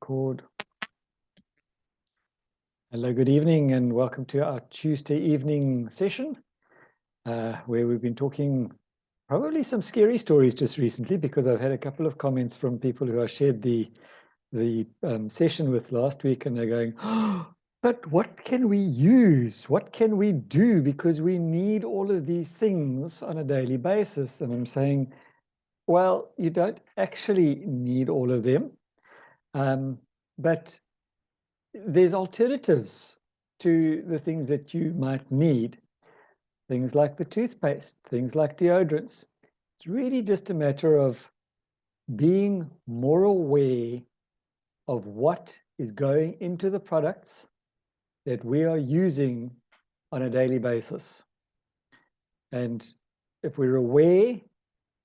Record. Hello, good evening, and welcome to our Tuesday evening session, where we've been talking probably some scary stories just recently, because I've had a couple of comments from people who I shared the session with last week, and they're going, oh, but what can we use? What can we do? Because we need all of these things on a daily basis. And I'm saying, well, you don't actually need all of them, but there's alternatives to the things that you might need. Things like the toothpaste, things like deodorants. It's really just a matter of being more aware of what is going into the products that we are using on a daily basis. And if we're aware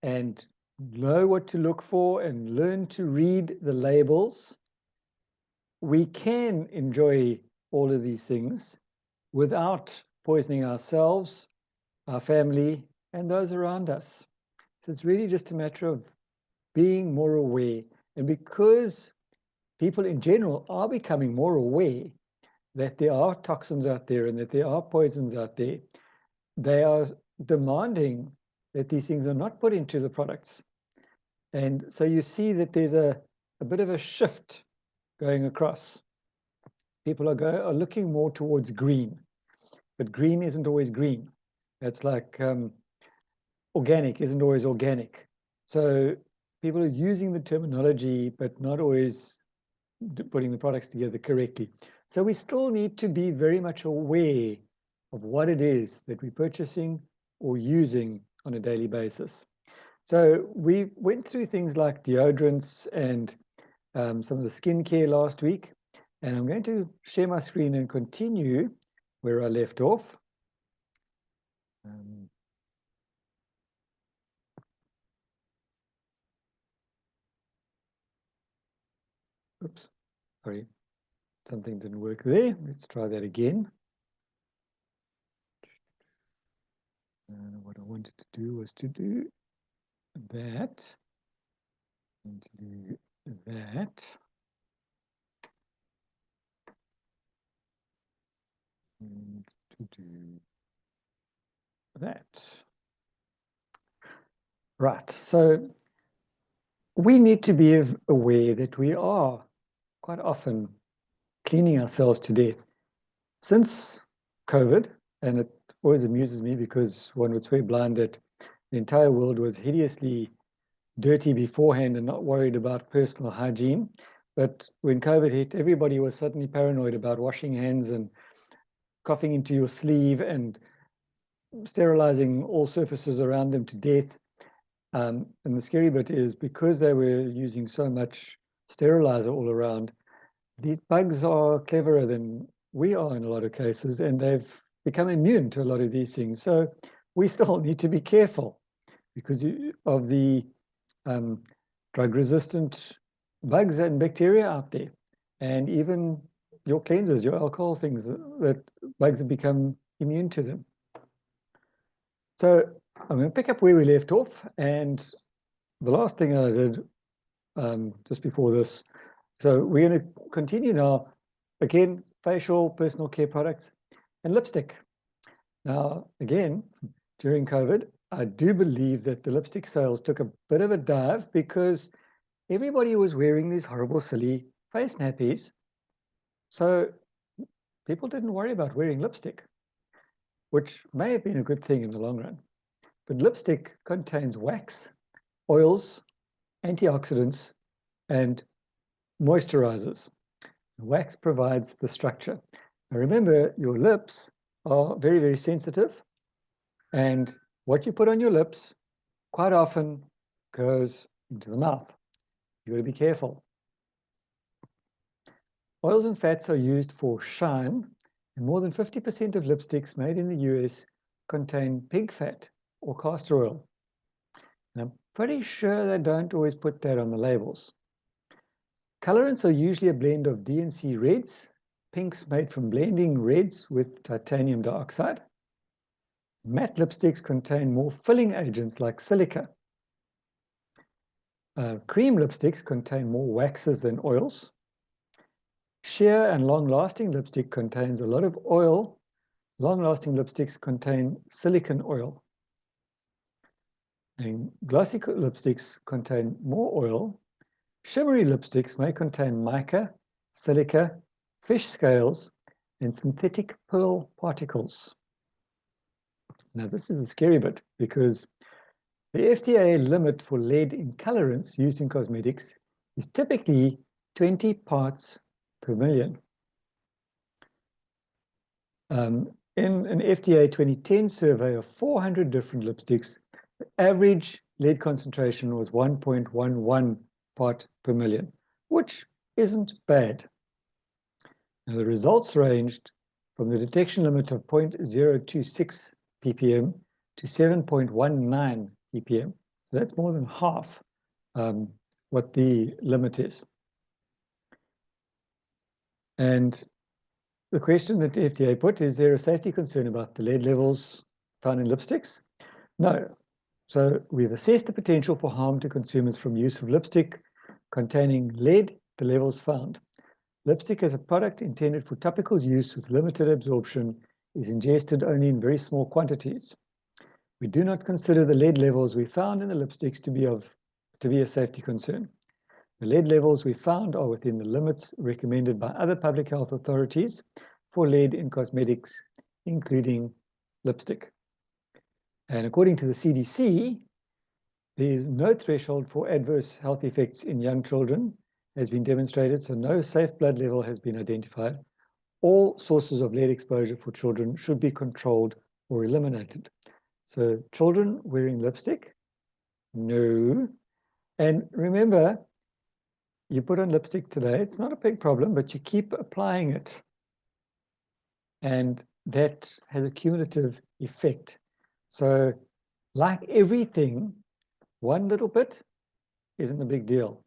and know what to look for and learn to read the labels, we can enjoy all of these things without poisoning ourselves, our family, and those around us. So it's really just a matter of being more aware. And because people in general are becoming more aware that there are toxins out there and that there are poisons out there, they are demanding that these things are not put into the products. And so you see that there's a bit of a shift going across. People are looking more towards green, but green isn't always green. It's like organic isn't always organic. So people are using the terminology, but not always putting the products together correctly. So we still need to be very much aware of what it is that we're purchasing or using on a daily basis. So we went through things like deodorants and some of the skincare last week. And I'm going to share my screen and continue where I left off. Oops, sorry, something didn't work there. Let's try that again. What I wanted to do was to do that, and to do that, and to do that. Right, so we need to be aware that we are quite often cleaning ourselves to death. Since COVID, and it always amuses me because one would swear blind that the entire world was hideously dirty beforehand and not worried about personal hygiene. But when COVID hit, everybody was suddenly paranoid about washing hands and coughing into your sleeve and sterilizing all surfaces around them to death. And the scary bit is, because they were using so much sterilizer all around, these bugs are cleverer than we are in a lot of cases, and they've become immune to a lot of these things. So we still need to be careful because of the drug-resistant bugs and bacteria out there, and even your cleansers, your alcohol things, that bugs have become immune to them. So I'm going to pick up where we left off, and the last thing I did just before this. So we're going to continue now. Again, facial, personal care products, and lipstick. Now, again, during COVID, I do believe that the lipstick sales took a bit of a dive because everybody was wearing these horrible, silly face nappies. So people didn't worry about wearing lipstick, which may have been a good thing in the long run. But lipstick contains wax, oils, antioxidants, and moisturizers. Wax provides the structure. Now remember, your lips are very, very sensitive, and what you put on your lips quite often goes into the mouth. You got to be careful. Oils and fats are used for shine, and more than 50% of lipsticks made in the US contain pig fat or castor oil. And I'm pretty sure they don't always put that on the labels. Colorants are usually a blend of DNC reds, pinks made from blending reds with titanium dioxide. Matte lipsticks contain more filling agents like silica. Cream lipsticks contain more waxes than oils. Sheer and long-lasting lipstick contains a lot of oil. Long-lasting lipsticks contain silicon oil. And glossy lipsticks contain more oil. Shimmery lipsticks may contain mica, silica, fish scales, and synthetic pearl particles. Now, this is the scary bit, because the FDA limit for lead in colorants used in cosmetics is typically 20 parts per million. In an FDA 2010 survey of 400 different lipsticks, the average lead concentration was 1.11 part per million, which isn't bad. Now, the results ranged from the detection limit of 0.026 ppm to 7.19 ppm. So that's more than half what the limit is. And the question that the FDA put, is there a safety concern about the lead levels found in lipsticks? No. So we've assessed the potential for harm to consumers from use of lipstick containing lead, the levels found. Lipstick as a product intended for topical use with limited absorption is ingested only in very small quantities. We do not consider the lead levels we found in the lipsticks to be a safety concern. The lead levels we found are within the limits recommended by other public health authorities for lead in cosmetics, including lipstick. And according to the CDC, there is no threshold for adverse health effects in young children has been demonstrated, so no safe blood level has been identified. All sources of lead exposure for children should be controlled or eliminated. So children wearing lipstick? No. And remember, you put on lipstick today, it's not a big problem, but you keep applying it. And that has a cumulative effect. So like everything, one little bit isn't a big deal.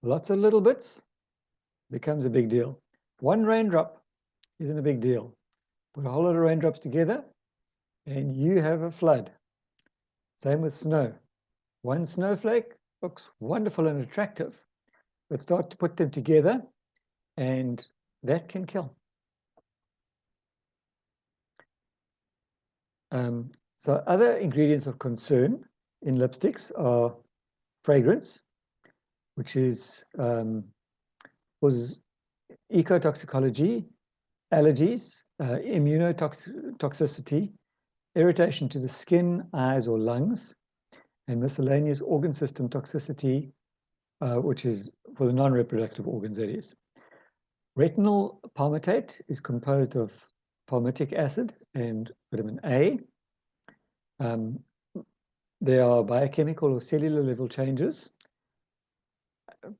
Lots of little bits becomes a big deal. One raindrop isn't a big deal. Put a whole lot of raindrops together and you have a flood. Same with snow. One snowflake looks wonderful and attractive, but start to put them together and that can kill. So other ingredients of concern in lipsticks are fragrance, which is was ecotoxicology, allergies, immunotoxicity, irritation to the skin, eyes, or lungs, and miscellaneous organ system toxicity, which is for the non-reproductive organs, that is. Retinol palmitate is composed of palmitic acid and vitamin A. There are biochemical or cellular level changes,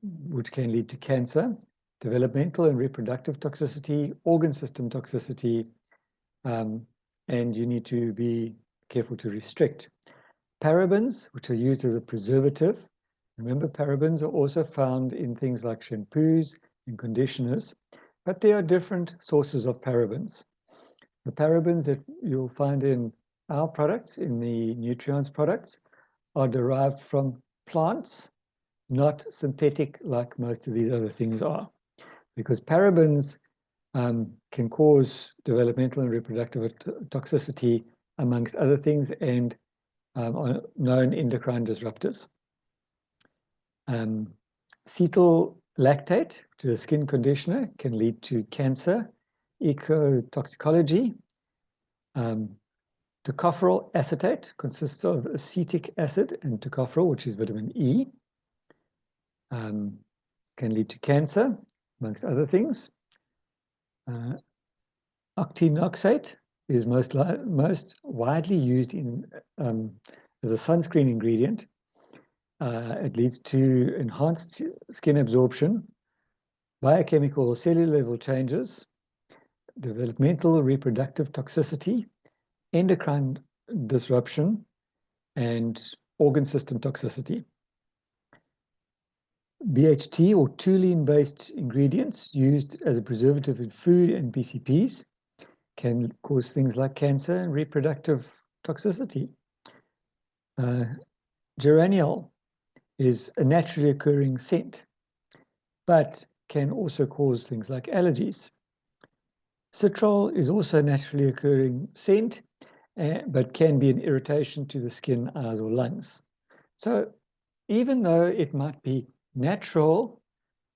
which can lead to cancer, developmental and reproductive toxicity, organ system toxicity, and you need to be careful to restrict. Parabens, which are used as a preservative. Remember, parabens are also found in things like shampoos and conditioners, but there are different sources of parabens. The parabens that you'll find in our products, in the Nutrients products, are derived from plants, not synthetic like most of these other things are. Because parabens can cause developmental and reproductive toxicity, amongst other things, and are known endocrine disruptors. Cetyl lactate, which is a skin conditioner, can lead to cancer, ecotoxicology. Tocopherol acetate consists of acetic acid and tocopherol, which is vitamin E. Can lead to cancer, amongst other things. Octinoxate is most widely used in as a sunscreen ingredient. It leads to enhanced skin absorption, biochemical or cellular level changes, developmental reproductive toxicity, endocrine disruption, and organ system toxicity. BHT or toluene-based ingredients used as a preservative in food and PCPs can cause things like cancer and reproductive toxicity. Geraniol is a naturally occurring scent, but can also cause things like allergies. Citral is also a naturally occurring scent, but can be an irritation to the skin, eyes, or lungs. So even though it might be natural,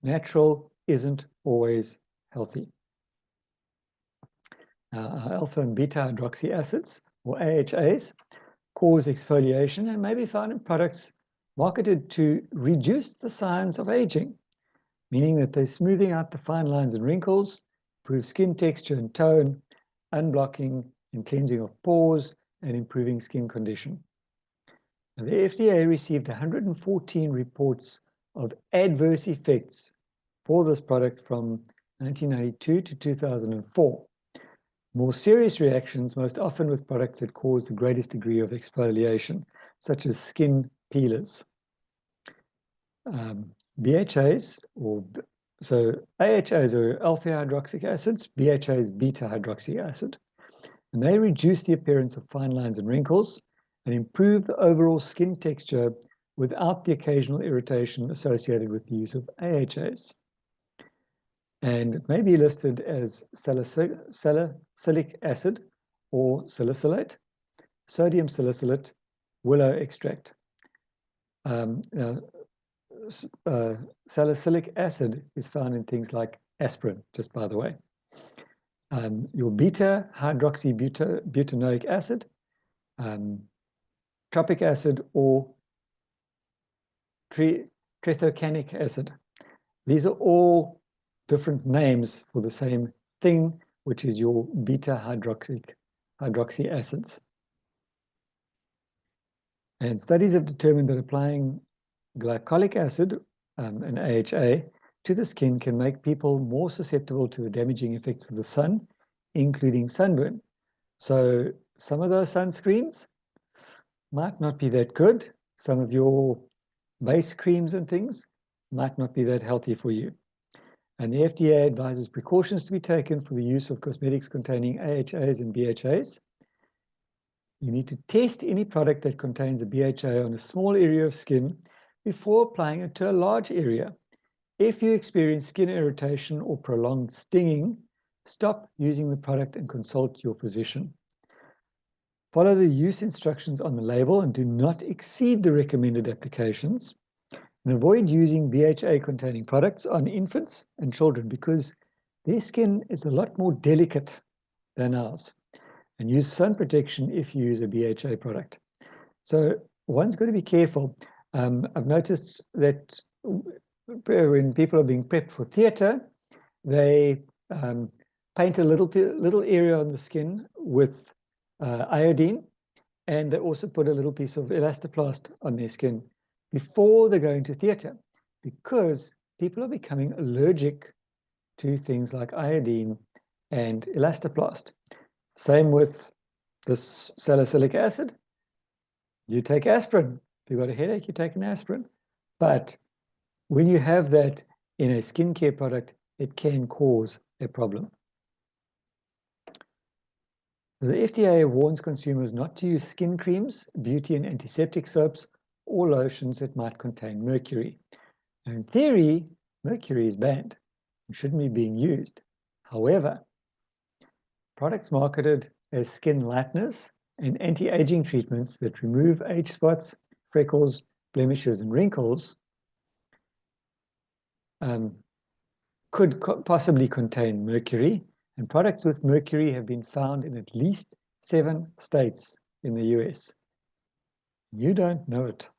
natural isn't always healthy. Now, alpha and beta hydroxy acids, or AHAs, cause exfoliation and may be found in products marketed to reduce the signs of aging, meaning that they're smoothing out the fine lines and wrinkles, improve skin texture and tone, unblocking and cleansing of pores, and improving skin condition. Now, the FDA received 114 reports of adverse effects for this product from 1992 to 2004. More serious reactions, most often with products that cause the greatest degree of exfoliation, such as skin peelers. BHAs, so AHAs are alpha hydroxy acids, BHAs beta hydroxy acid, and they reduce the appearance of fine lines and wrinkles and improve the overall skin texture without the occasional irritation associated with the use of AHAs. And it may be listed as salicylic acid or salicylate, sodium salicylate, willow extract. Salicylic acid is found in things like aspirin, just by the way. Your beta hydroxybutanoic acid, tropic acid, or trethocanic acid. These are all different names for the same thing, which is your beta hydroxy acids. And studies have determined that applying glycolic acid, an AHA, to the skin can make people more susceptible to the damaging effects of the sun, including sunburn. So some of those sunscreens might not be that good. Some of your base creams and things might not be that healthy for you. And the FDA advises precautions to be taken for the use of cosmetics containing AHAs and BHAs. You need to test any product that contains a BHA on a small area of skin before applying it to a large area. If you experience skin irritation or prolonged stinging, stop using the product and consult your physician. Follow the use instructions on the label and do not exceed the recommended applications. And avoid using BHA-containing products on infants and children because their skin is a lot more delicate than ours. And use sun protection if you use a BHA product. So one's got to be careful. I've noticed that when people are being prepped for theatre, they paint a little area on the skin with iodine, and they also put a little piece of elastoplast on their skin before they go into theatre, because people are becoming allergic to things like iodine and elastoplast. Same with this salicylic acid. You take aspirin. If you've got a headache, you take an aspirin. But when you have that in a skincare product, it can cause a problem. The FDA warns consumers not to use skin creams, beauty and antiseptic soaps, or lotions that might contain mercury. Now, in theory, mercury is banned and shouldn't be being used. However, products marketed as skin lighteners and anti-aging treatments that remove age spots, freckles, blemishes, and wrinkles could possibly contain mercury, and products with mercury have been found in at least 7 states in the US. You don't know it.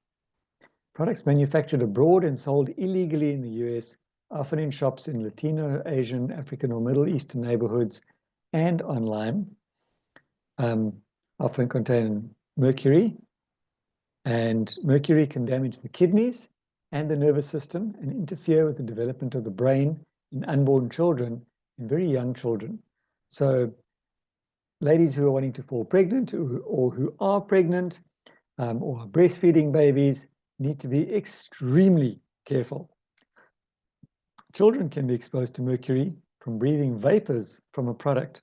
Products manufactured abroad and sold illegally in the US, often in shops in Latino, Asian, African, or Middle Eastern neighborhoods, and online, often contain mercury, and mercury can damage the kidneys and the nervous system and interfere with the development of the brain in unborn children and very young children. So ladies who are wanting to fall pregnant or who are pregnant or are breastfeeding babies need to be extremely careful. Children can be exposed to mercury from breathing vapors from a product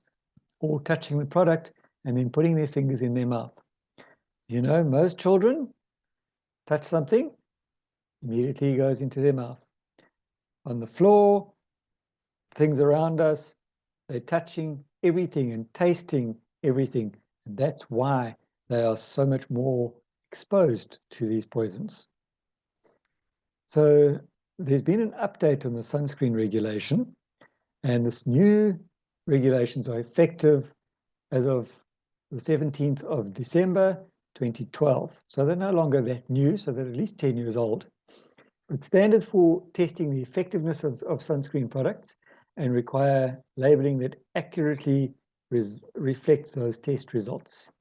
or touching the product and then putting their fingers in their mouth. You know, most children touch something, immediately goes into their mouth. On the floor, things around us. They're touching everything and tasting everything. And that's why they are so much more exposed to these poisons. So there's been an update on the sunscreen regulation, and this new regulations are effective as of the 17th of December 2012. So they're no longer that new, so they're at least 10 years old. But standards for testing the effectiveness of sunscreen products and require labeling that accurately reflects those test results.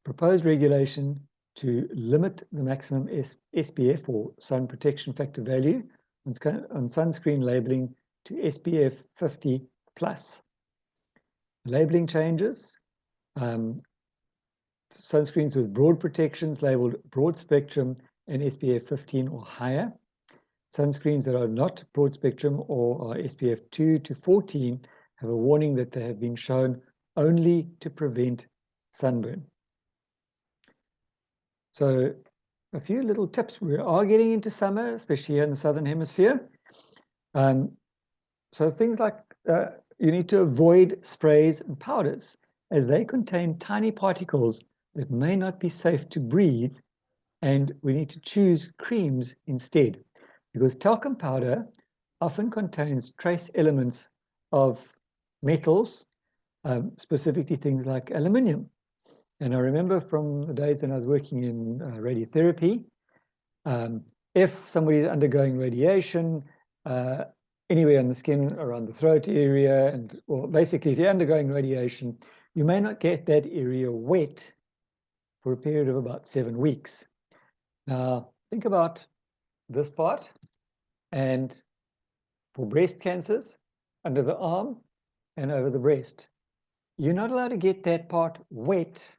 Proposed regulation to limit the maximum SPF or sun protection factor value on sunscreen labeling to SPF 50 plus. Labeling changes, sunscreens with broad protections labeled broad spectrum and SPF 15 or higher. Sunscreens that are not broad spectrum or are SPF 2 to 14 have a warning that they have been shown only to prevent sunburn. So a few little tips. We are getting into summer, especially here in the Southern Hemisphere. So things like you need to avoid sprays and powders, as they contain tiny particles that may not be safe to breathe, and we need to choose creams instead, because talcum powder often contains trace elements of metals, specifically things like aluminium. And I remember from the days when I was working in radiotherapy, if somebody is undergoing radiation, anywhere on the skin, around the throat area, and well, basically if you're undergoing radiation, you may not get that area wet for a period of about 7 weeks. Now, think about this part, and for breast cancers, under the arm and over the breast, you're not allowed to get that part wet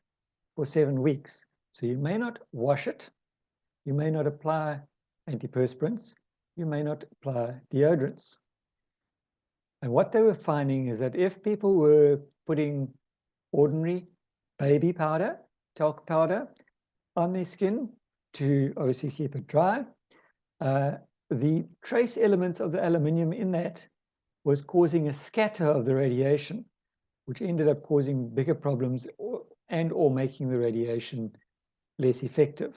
for 7 weeks. So you may not wash it, you may not apply antiperspirants, you may not apply deodorants. And what they were finding is that if people were putting ordinary baby powder, talc powder, on their skin to obviously keep it dry, the trace elements of the aluminium in that was causing a scatter of the radiation, which ended up causing bigger problems or making the radiation less effective.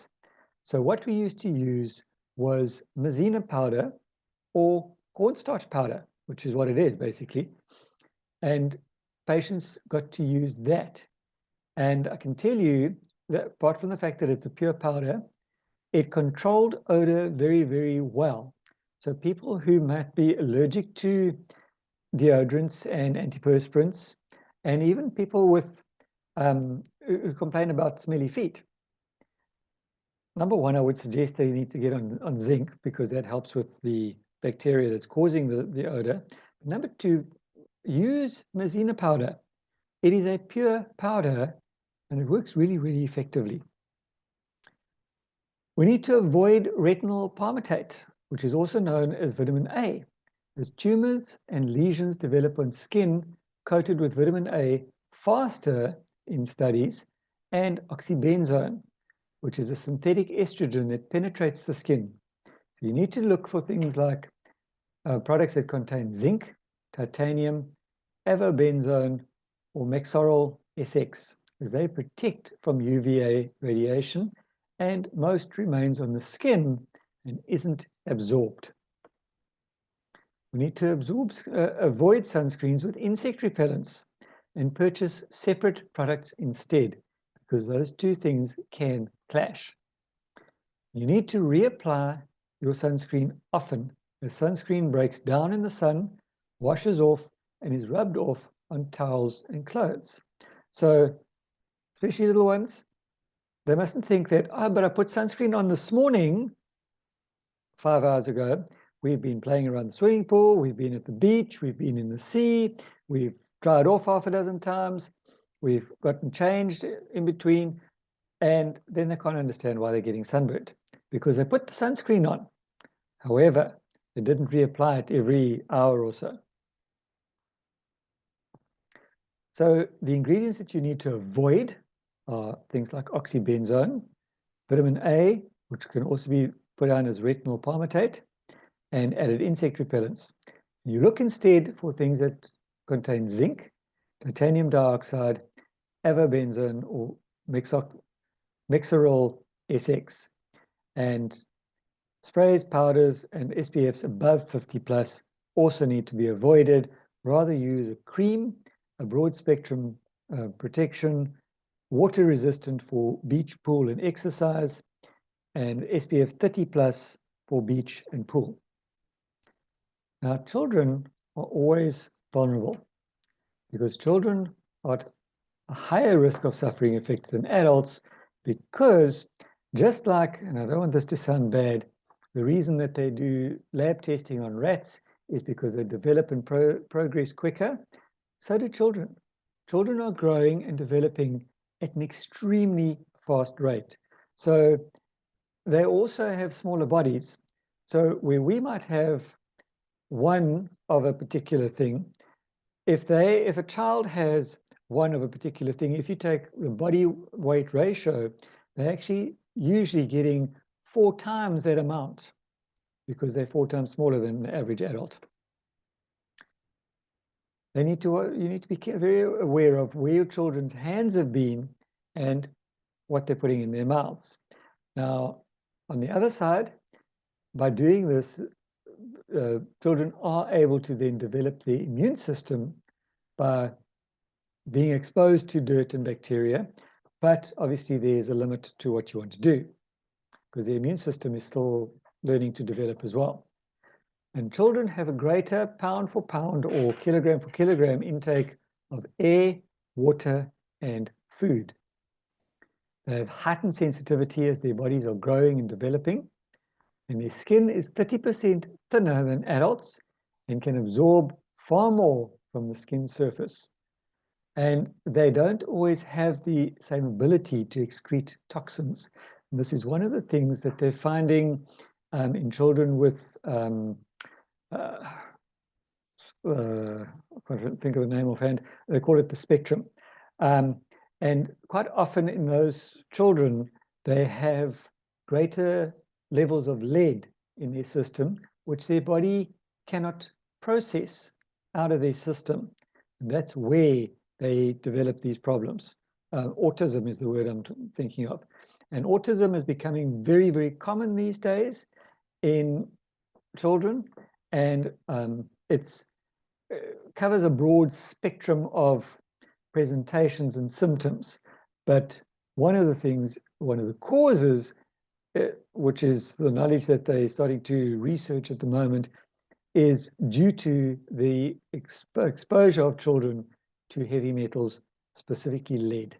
So what we used to use was Mazena powder or cornstarch powder, which is what it is basically. And patients got to use that. And I can tell you that apart from the fact that it's a pure powder, it controlled odor very, very well. So people who might be allergic to deodorants and antiperspirants, and even people with who complain about smelly feet. Number one, I would suggest they need to get on zinc, because that helps with the bacteria that's causing the odor. Number two, use Mazena powder. It is a pure powder and it works really, really effectively. We need to avoid retinal palmitate, which is also known as vitamin A, as tumors and lesions develop on skin coated with vitamin A faster in studies, and oxybenzone, which is a synthetic estrogen that penetrates the skin. So you need to look for things like products that contain zinc, titanium, avobenzone, or Mexoryl SX, as they protect from UVA radiation, and most remains on the skin and isn't absorbed. We need to avoid sunscreens with insect repellents and purchase separate products instead, because those two things can clash. You need to reapply your sunscreen often, as sunscreen breaks down in the sun, washes off, and is rubbed off on towels and clothes. So, especially little ones, they mustn't think that, oh, but I put sunscreen on this morning, 5 hours ago. We've been playing around the swimming pool, we've been at the beach, we've been in the sea, we've dried off half a dozen times, we've gotten changed in between, and then they can't understand why they're getting sunburned, because they put the sunscreen on. However, they didn't reapply it every hour or so. So the ingredients that you need to avoid are things like oxybenzone, vitamin A, which can also be put down as retinol palmitate, and added insect repellents. You look instead for things that contain zinc, titanium dioxide, avobenzone, or Mixerol SX, and sprays, powders, and SPFs above 50 plus also need to be avoided. Rather use a cream, a broad spectrum protection, water resistant for beach, pool, and exercise, and SPF 30 plus for beach and pool. Now, children are always vulnerable because children are at a higher risk of suffering effects than adults because just like, and I don't want this to sound bad, the reason that they do lab testing on rats is because they develop and progress quicker. So do children. Children are growing and developing at an extremely fast rate. So they also have smaller bodies. So where we might have one of a particular thing, if a child has one of a particular thing, if you take the body weight ratio, they're actually usually getting 4 times that amount because they're 4 times smaller than the average adult. You need to be very aware of where your children's hands have been and what they're putting in their mouths. Now, on the other side, by doing this, children are able to then develop the immune system by being exposed to dirt and bacteria, but obviously there's a limit to what you want to do because the immune system is still learning to develop as well. And children have a greater pound for pound or kilogram for kilogram intake of air, water, and food. They have heightened sensitivity as their bodies are growing and developing, and their skin is 30% thinner than adults and can absorb far more from the skin surface. And they don't always have the same ability to excrete toxins. And this is one of the things that they're finding in children with I can't think of the name offhand. They call it the spectrum. And quite often in those children, they have greater levels of lead in their system, which their body cannot process out of their system. And that's where they develop these problems. Autism is the word I'm thinking of. And autism is becoming very, very common these days in children. And it covers a broad spectrum of presentations and symptoms. But one of the causes, which is the knowledge that they're starting to research at the moment, is due to the exposure of children to heavy metals, specifically lead.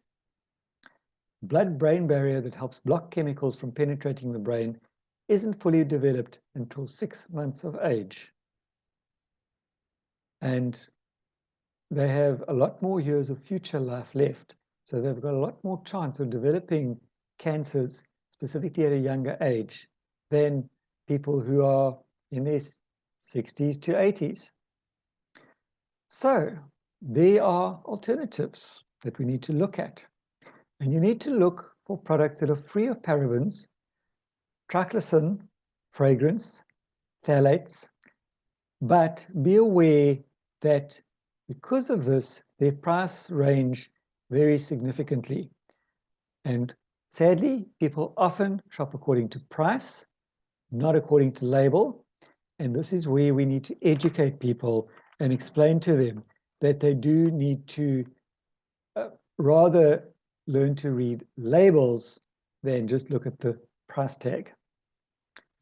Blood-brain barrier that helps block chemicals from penetrating the brain isn't fully developed until 6 months of age. And they have a lot more years of future life left. So they've got a lot more chance of developing cancers, specifically at a younger age, than people who are in their 60s to 80s. So there are alternatives that we need to look at. And you need to look for products that are free of parabens, triclosan, fragrance, phthalates, but be aware that because of this, their price range varies significantly. And sadly, people often shop according to price, not according to label. And this is where we need to educate people and explain to them that they do need to rather learn to read labels than just look at the price tag.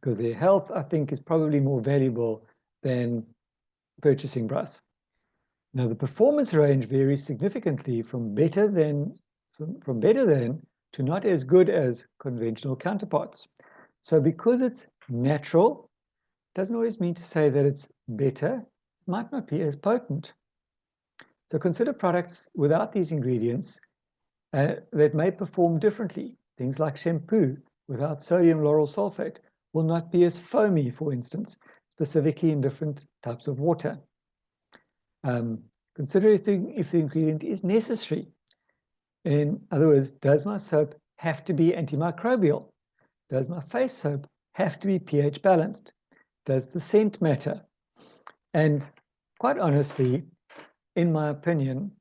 Because their health, I think, is probably more valuable than purchasing price. Now, the performance range varies significantly from better than to not as good as conventional counterparts. So because it's natural, doesn't always mean to say that it's better. It might not be as potent. So consider products without these ingredients that may perform differently. Things like shampoo without sodium lauryl sulfate will not be as foamy, for instance, specifically in different types of water. Consider if the ingredient is necessary. In other words, does my soap have to be antimicrobial? Does my face soap have to be pH balanced? Does the scent matter? And quite honestly, in my opinion,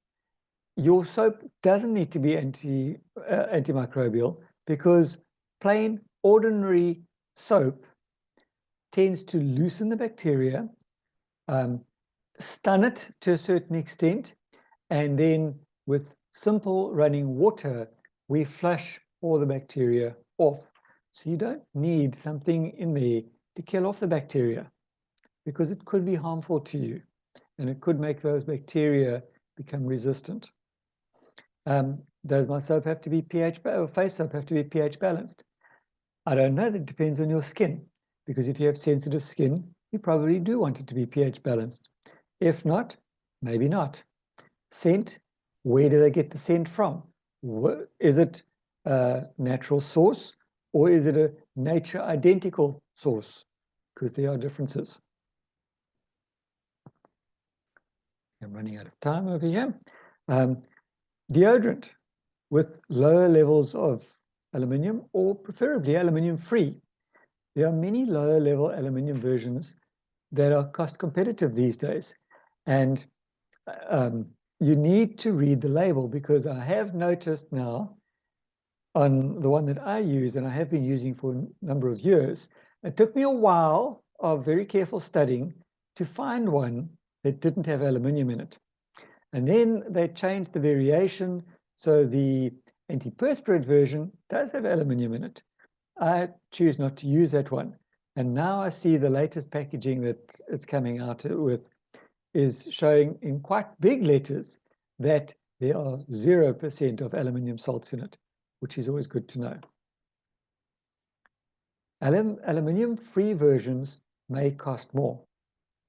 your soap doesn't need to be antimicrobial, because plain ordinary soap tends to loosen the bacteria, stun it to a certain extent, and then with simple running water, we flush all the bacteria off. So you don't need something in there to kill off the bacteria, because it could be harmful to you, and it could make those bacteria become resistant. Does my soap have to be pH, or face soap have to be pH balanced? I don't know. That depends on your skin, because if you have sensitive skin, you probably do want it to be pH balanced. If not, maybe not. Scent, where do they get the scent from? Is it a natural source, or is it a nature identical source? Because there are differences. I'm running out of time over here. Deodorant with lower levels of aluminium, or preferably aluminium free. There are many lower level aluminium versions that are cost competitive these days. And you need to read the label, because I have noticed now on the one that I use, and I have been using for a number of years, it took me a while of very careful studying to find one that didn't have aluminium in it. And then they changed the variation, so the antiperspirant version does have aluminium in it. I choose not to use that one. And now I see the latest packaging that it's coming out with is showing in quite big letters that there are 0% of aluminium salts in it, which is always good to know. Aluminium-free versions may cost more,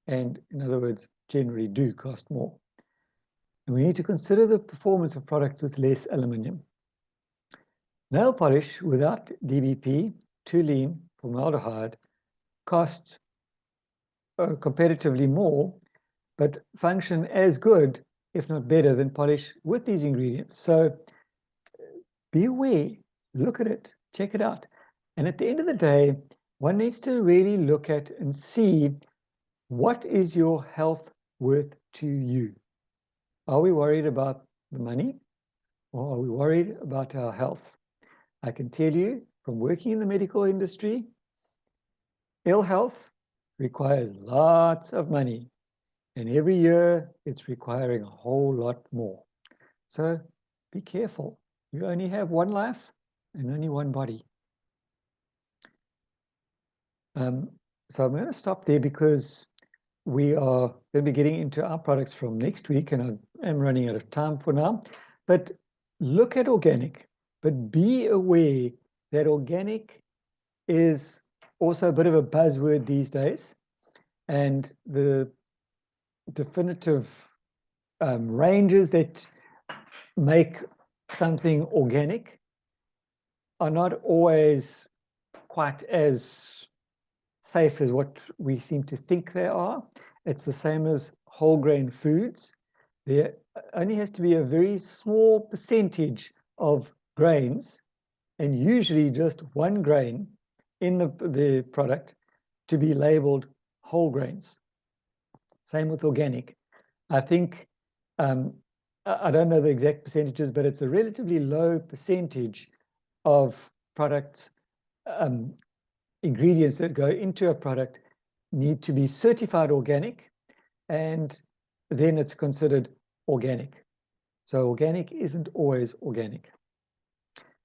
and in other words, generally do cost more. And we need to consider the performance of products with less aluminium. Nail polish without DBP, toluene, formaldehyde costs comparatively more, but function as good, if not better, than polish with these ingredients. So be aware, look at it, check it out. And at the end of the day, one needs to really look at and see, what is your health worth to you? Are we worried about the money, or are we worried about our health? I can tell you from working in the medical industry, ill health requires lots of money. And every year it's requiring a whole lot more. So be careful. You only have one life and only one body. So I'm going to stop there, because we are going to be getting into our products from next week, and I am running out of time for now. But look at organic, but be aware that organic is also a bit of a buzzword these days, and the definitive ranges that make something organic are not always quite as safe as what we seem to think they are. It's the same as whole grain foods. There only has to be a very small percentage of grains, and usually just one grain in the product, to be labeled whole grains. Same with organic. I think, I don't know the exact percentages, but it's a relatively low percentage of product ingredients that go into a product need to be certified organic, and then it's considered organic. So organic isn't always organic.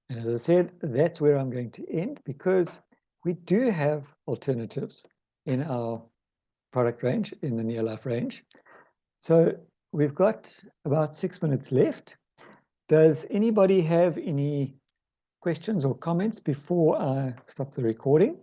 And as I said, that's where I'm going to end, because we do have alternatives in our product range, in the Neolife range. So we've got about 6 minutes left. Does anybody have any questions or comments before I stop the recording?